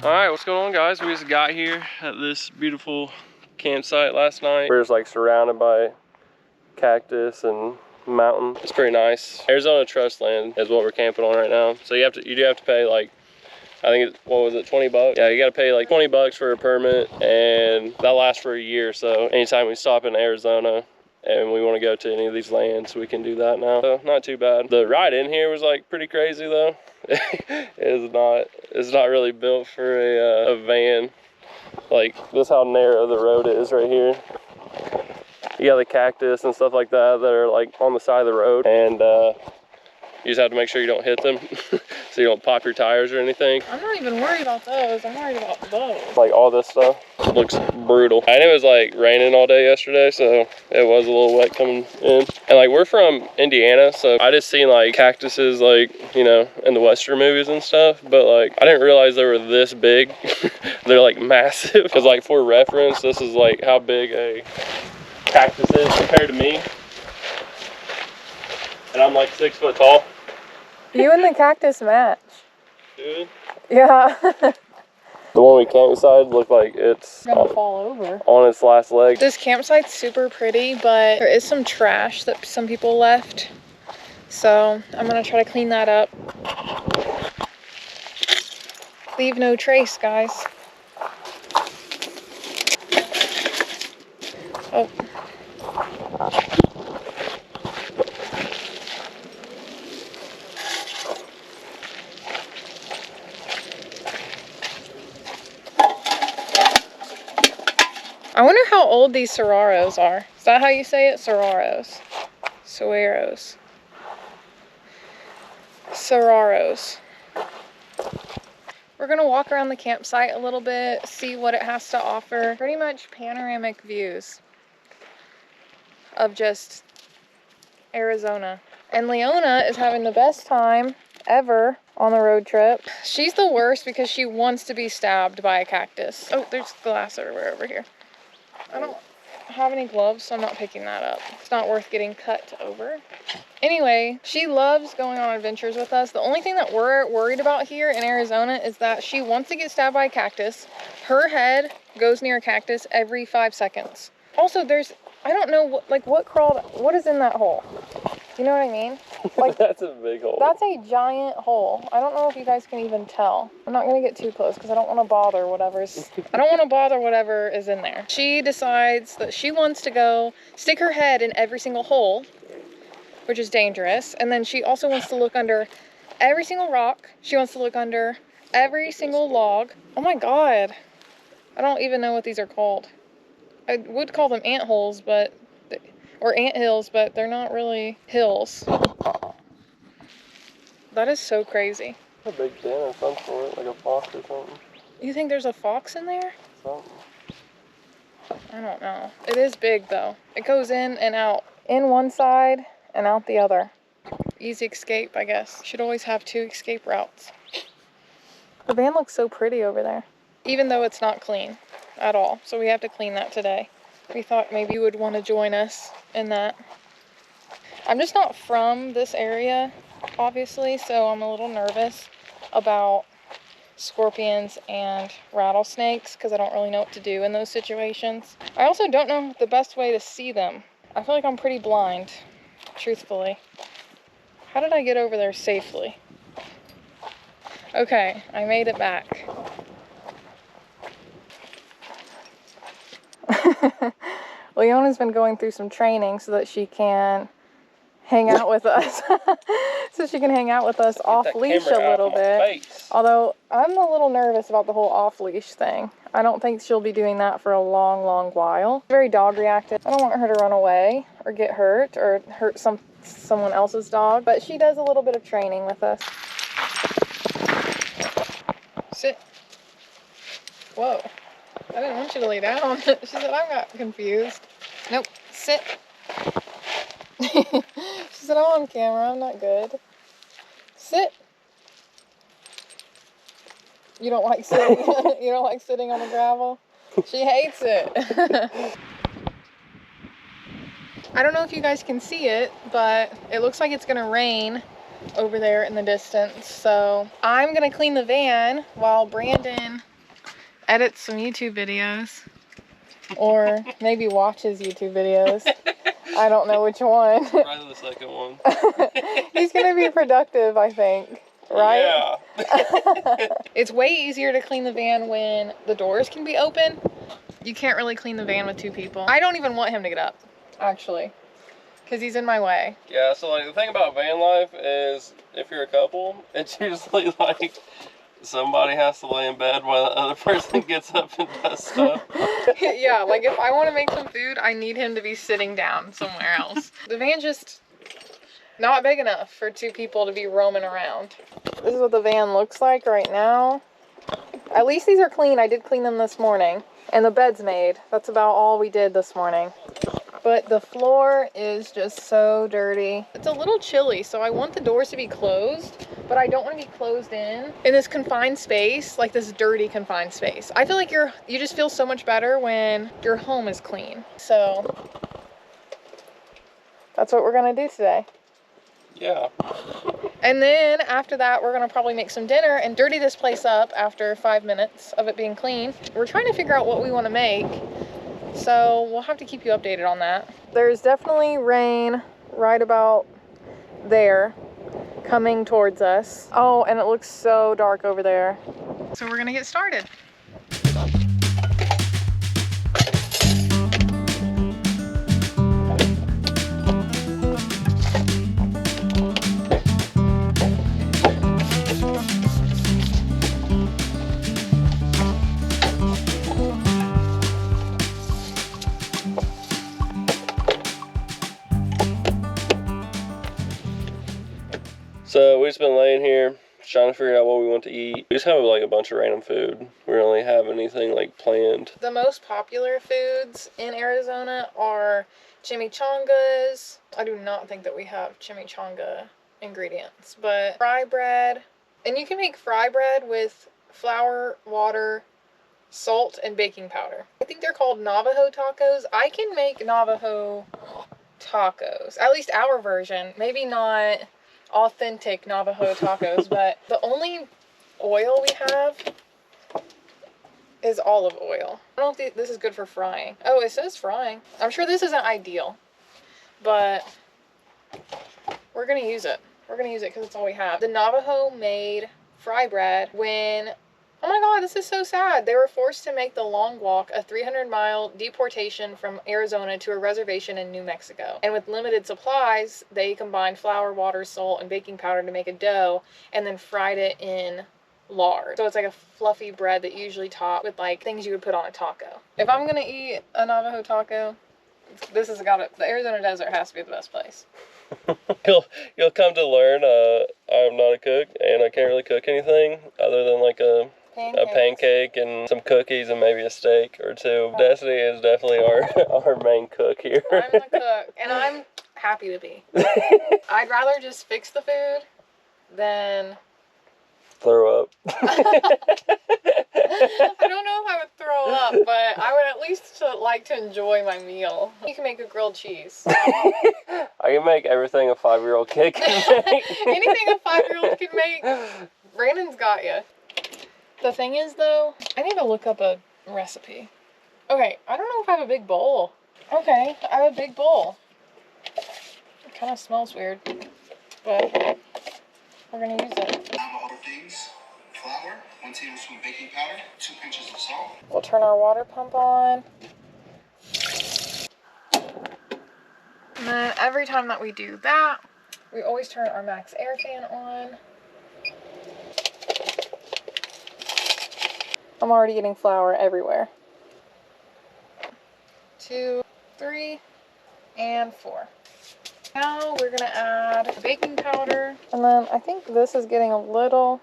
All right, what's going on, guys? We just got here at this beautiful campsite last night. We're just like surrounded by cactus and mountain. It's pretty nice. Arizona trust land is what we're camping on right now. So you do have to pay like, I think it's, what was it, 20 bucks? Yeah, you gotta pay like 20 bucks for a permit, and that lasts for a year. So anytime we stop in Arizona and we want to go to any of these lands, we can do that now. So not too bad. The ride in here was like pretty crazy though. It's not really built for a van. Like, this is how narrow the road is right here. You got the cactus and stuff like that that are like on the side of the road, and you just have to make sure you don't hit them so you don't pop your tires or anything. I'm not even worried about those. I'm worried about those. Like all this stuff looks brutal. And it was like raining all day yesterday, so it was a little wet coming in. And like, we're from Indiana, so I just seen like cactuses like, you know, in the Western movies and stuff, but like I didn't realize they were this big. They're like massive. Because like, for reference, this is like how big a cactus is compared to me. And I'm like 6 foot tall. You and the cactus match. Dude. Yeah. The one we camped beside looked like it's gonna fall over on its last leg. This campsite's super pretty, but there is some trash that some people left. So I'm gonna try to clean that up. Leave no trace, guys. Oh. I wonder how old these saguaros are. Is that how you say it? Saguaros. Saguaros. Saguaros. We're gonna walk around the campsite a little bit, see what it has to offer. Pretty much panoramic views of just Arizona. And Leona is having the best time ever on the road trip. She's the worst because she wants to be stabbed by a cactus. Oh, there's glass everywhere over here. I don't have any gloves, so I'm not picking that up. It's not worth getting cut over. Anyway, she loves going on adventures with us. The only thing that we're worried about here in Arizona is that she wants to get stabbed by a cactus. Her head goes near a cactus every 5 seconds. Also, I don't know, what is in that hole? You know what I mean? Like, That's a big hole. That's a giant hole. I don't know if you guys can even tell. I'm not going to get too close because I don't want to bother whatever is in there. She decides that she wants to go stick her head in every single hole, which is dangerous. And then she also wants to look under every single rock. She wants to look under every single log. Oh my God. I don't even know what these are called. I would call them ant holes, or ant hills, but they're not really hills. That is so crazy. A big den of some sort, like a fox or something. You think there's a fox in there? Something. I don't know. It is big though. It goes in and out. In one side and out the other. Easy escape, I guess. Should always have 2 escape routes. The van looks so pretty over there. Even though it's not clean at all. So we have to clean that today. We thought maybe you would want to join us in that. I'm just not from this area, obviously, so I'm a little nervous about scorpions and rattlesnakes because I don't really know what to do in those situations. I also don't know the best way to see them. I feel like I'm pretty blind, truthfully. How did I get over there safely? Okay, I made it back. Leona's been going through some training so that she can hang out with us. Off leash a little bit. Although I'm a little nervous about the whole off leash thing. I don't think she'll be doing that for a long, long while. Very dog reactive. I don't want her to run away or get hurt or hurt someone else's dog, but she does a little bit of training with us. Sit. Whoa. I didn't want you to lay down. She said, I got confused. Nope. Sit. She said, I'm on camera. I'm not good. Sit. You don't like sitting? You don't like sitting on the gravel? She hates it. I don't know if you guys can see it, but it looks like it's gonna rain over there in the distance. So I'm gonna clean the van while Brandon edits some YouTube videos. Or maybe watches YouTube videos. I don't know which one. Probably the second one. He's gonna be productive, I think. Right? Yeah. It's way easier to clean the van when the doors can be open. You can't really clean the van with 2 people. I don't even want him to get up, actually, because he's in my way. Yeah, so like the thing about van life is if you're a couple, it's usually like somebody has to lay in bed while the other person gets up and does stuff. Yeah, like if I want to make some food, I need him to be sitting down somewhere else. The van's just not big enough for 2 people to be roaming around. This is what the van looks like right now. At least these are clean. I did clean them this morning. And the bed's made. That's about all we did this morning. But the floor is just so dirty. It's a little chilly, so I want the doors to be closed, but I don't want to be closed in this confined space, like this dirty confined space. I feel like you just feel so much better when your home is clean. So that's what we're gonna do today. Yeah. And then after that, we're gonna probably make some dinner and dirty this place up after 5 minutes of it being clean. We're trying to figure out what we want to make, so we'll have to keep you updated on that. There's definitely rain right about there coming towards us. Oh, and it looks so dark over there. So we're gonna get started. So we've just been laying here trying to figure out what we want to eat. We just have like a bunch of random food. We don't really have anything like planned. The most popular foods in Arizona are chimichangas. I do not think that we have chimichanga ingredients, but fry bread. And you can make fry bread with flour, water, salt, and baking powder. I think they're called Navajo tacos. I can make Navajo tacos, at least our version. Maybe not authentic Navajo tacos, but the only oil we have is olive oil. I don't think this is good for frying. Oh, it says frying. I'm sure this isn't ideal, but we're gonna use it. We're gonna use it because it's all we have. The Navajo made fry bread when, oh my God, this is so sad. They were forced to make the long walk, a 300-mile deportation from Arizona to a reservation in New Mexico. And with limited supplies, they combined flour, water, salt, and baking powder to make a dough and then fried it in lard. So it's like a fluffy bread that you usually top with like things you would put on a taco. If I'm gonna eat a Navajo taco, this has got it. The Arizona desert has to be the best place. You'll come to learn I'm not a cook and I can't really cook anything other than like a pancake and some cookies and maybe a steak or 2. Destiny is definitely our main cook here. I'm the cook, and I'm happy to be. I'd rather just fix the food than throw up. I don't know if I would throw up, but I would at least like to enjoy my meal. You can make a grilled cheese. I can make everything a 5-year-old kid can make. Anything a 5-year-old can make, Brandon's got you. The thing is, though, I need to look up a recipe. Okay, I don't know if I have a big bowl. Okay, I have a big bowl. It kind of smells weird, but we're going to use it. Other things, flour, 1 tablespoon baking powder, 2 pinches of salt. We'll turn our water pump on. And then every time that we do that, we always turn our max air fan on. I'm already getting flour everywhere. 2, 3, and 4. Now we're gonna add baking powder. And then I think this is getting a little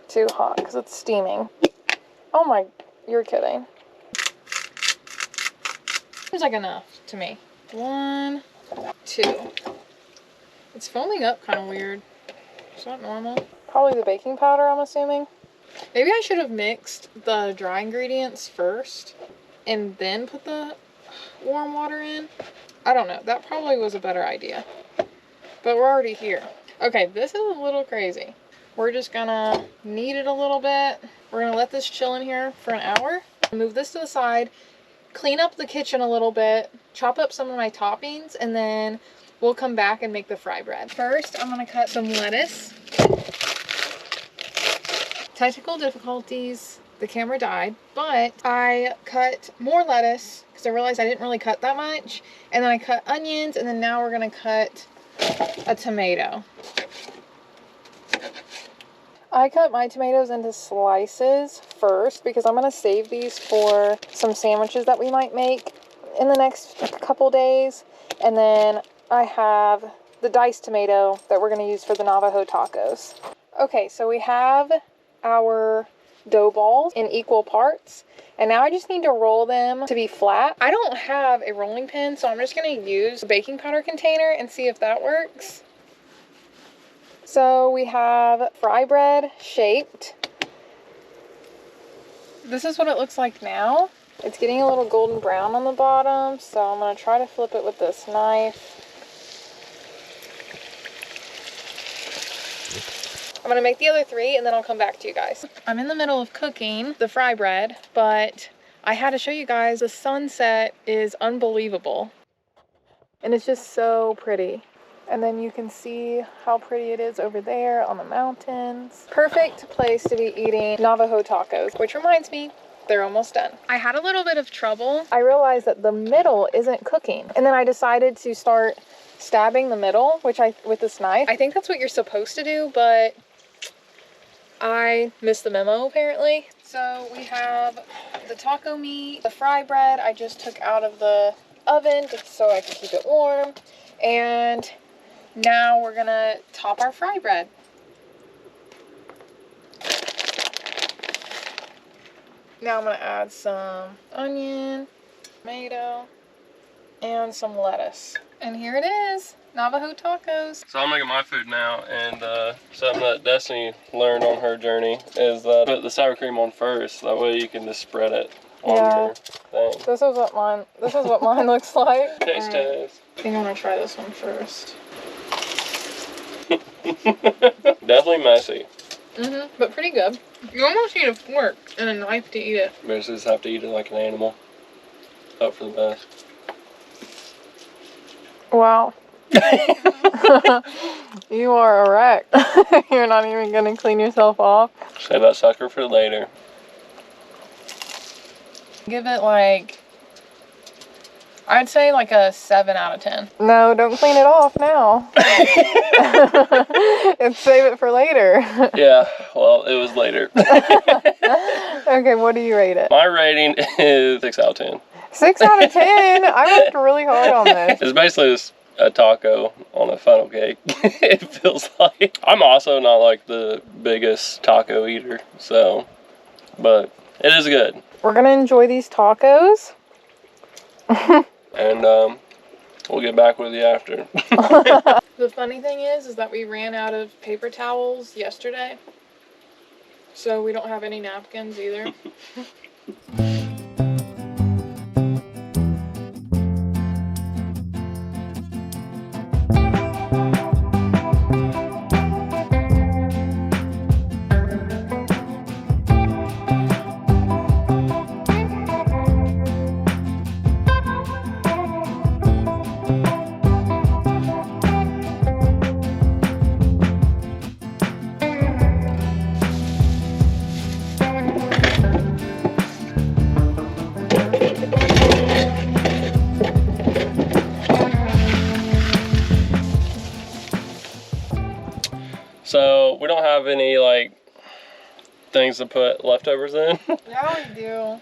too hot because it's steaming. Oh my, you're kidding. Seems like enough to me. 1, 2. It's foaming up kind of weird. Is that normal? Probably the baking powder, I'm assuming. Maybe I should have mixed the dry ingredients first and then put the warm water in. I don't know. That probably was a better idea. But we're already here. Okay, this is a little crazy. We're just gonna knead it a little bit We're gonna let this chill in here for an hour. Move this to the side, clean up the kitchen a little bit, chop up some of my toppings, and then we'll come back and make the fry bread. First, I'm gonna cut some lettuce. Technical difficulties, the camera died, but I cut more lettuce because I realized I didn't really cut that much. And then I cut onions, and then now we're gonna cut a tomato. I cut my tomatoes into slices first because I'm gonna save these for some sandwiches that we might make in the next couple days. And then I have the diced tomato that we're gonna use for the Navajo tacos. Okay, so we have our dough balls in equal parts, and now I just need to roll them to be flat. I don't have a rolling pin, so I'm just going to use a baking powder container and see if that works. So we have fry bread shaped. This is what it looks like now. It's getting a little golden brown on the bottom, so I'm going to try to flip it with this knife. I'm gonna make the other 3 and then I'll come back to you guys. I'm in the middle of cooking the fry bread, but I had to show you guys the sunset is unbelievable. And it's just so pretty. And then you can see how pretty it is over there on the mountains. Perfect place to be eating Navajo tacos, which reminds me, they're almost done. I had a little bit of trouble. I realized that the middle isn't cooking. And then I decided to start stabbing the middle, with this knife. I think that's what you're supposed to do, but I missed the memo apparently. So we have the taco meat, the fry bread I just took out of the oven just so I could keep it warm. And now we're gonna top our fry bread. Now I'm gonna add some onion, tomato, and some lettuce. And here it is. Navajo tacos. So I'm making my food now, and something that Destiny learned on her journey is that put the sour cream on first. That way you can just spread it on your thing. This is what mine looks like. Taste test. I think I'm gonna try this one first. Definitely messy. But pretty good. You almost need a fork and a knife to eat it. Basically just have to eat it like an animal. Hope for the best. Wow. You are a wreck. You're not even gonna clean yourself off. Save that sucker for later. Give it like, I'd say like a 7 out of 10. No, don't clean it off now. And save it for later. Yeah, well, it was later. Okay, what do you rate it? My rating is 6 out of 10. 6 out of 10? I worked really hard on this. It's basically just a taco on a funnel cake. It feels like. I'm also not like the biggest taco eater, so, but it is good. We're gonna enjoy these tacos. And we'll get back with you after. The funny thing is that we ran out of paper towels yesterday, so we don't have any napkins either. So we don't have any like things to put leftovers in. Yeah, we do.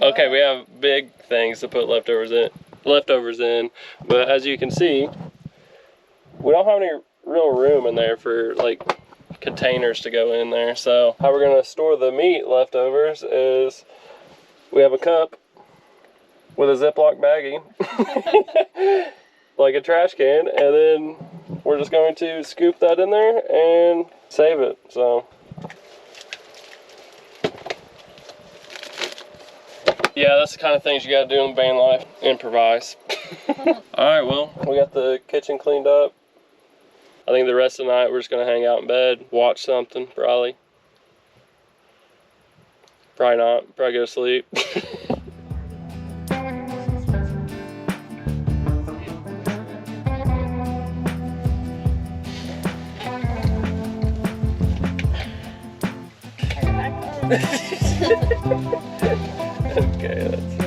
Okay, we have big things to put leftovers in, but as you can see, we don't have any real room in there for like containers to go in there. So how we're gonna store the meat leftovers is we have a cup with a Ziploc baggie, like a trash can, and then we're just going to scoop that in there and save it. So yeah, that's the kind of things you gotta do in van life. Improvise. Alright, well, we got the kitchen cleaned up. I think the rest of the night we're just gonna hang out in bed, watch something, probably. Probably not. Probably go to sleep. Okay, that's